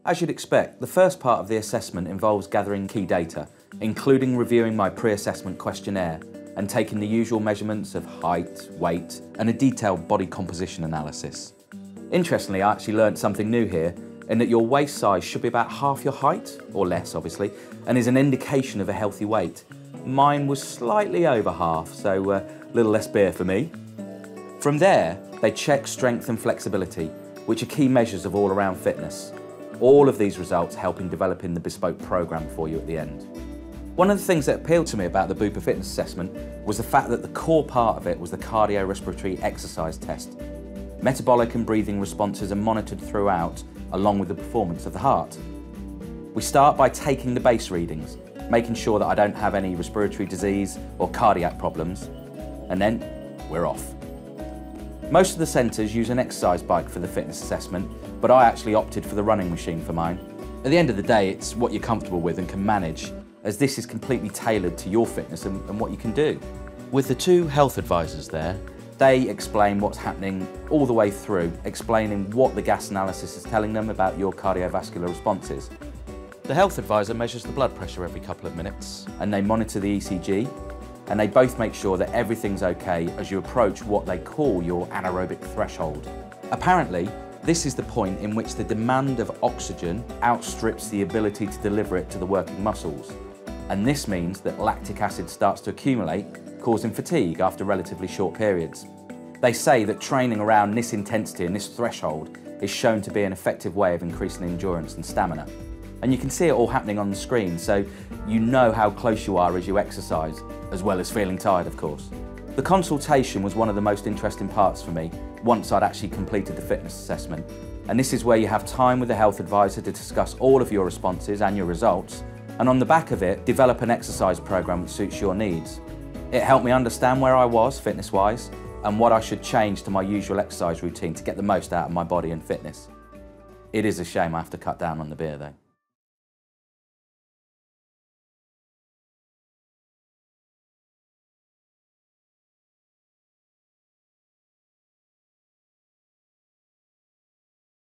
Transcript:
As you'd expect, the first part of the assessment involves gathering key data, including reviewing my pre-assessment questionnaire and taking the usual measurements of height, weight, and a detailed body composition analysis. Interestingly, I actually learned something new here, in that your waist size should be about half your height, or less obviously, and is an indication of a healthy weight. Mine was slightly over half, so a little less beer for me. From there, they check strength and flexibility, which are key measures of all-around fitness. All of these results helping developing the bespoke programme for you at the end. One of the things that appealed to me about the Bupa fitness assessment was the fact that the core part of it was the cardiorespiratory exercise test. Metabolic and breathing responses are monitored throughout, along with the performance of the heart. We start by taking the base readings, making sure that I don't have any respiratory disease or cardiac problems, and then we're off. Most of the centres use an exercise bike for the fitness assessment, but I actually opted for the running machine for mine. At the end of the day, it's what you're comfortable with and can manage, as this is completely tailored to your fitness and what you can do. With the two health advisors there, they explain what's happening all the way through, explaining what the gas analysis is telling them about your cardiovascular responses. The health advisor measures the blood pressure every couple of minutes, and they monitor the ECG, and they both make sure that everything's okay as you approach what they call your anaerobic threshold. Apparently, this is the point in which the demand of oxygen outstrips the ability to deliver it to the working muscles. And this means that lactic acid starts to accumulate, causing fatigue after relatively short periods. They say that training around this intensity and this threshold is shown to be an effective way of increasing endurance and stamina. And you can see it all happening on the screen, so you know how close you are as you exercise, as well as feeling tired, of course. The consultation was one of the most interesting parts for me, once I'd actually completed the fitness assessment. And this is where you have time with the health advisor to discuss all of your responses and your results, and on the back of it, develop an exercise program that suits your needs. It helped me understand where I was, fitness-wise, and what I should change to my usual exercise routine to get the most out of my body and fitness. It is a shame I have to cut down on the beer, though.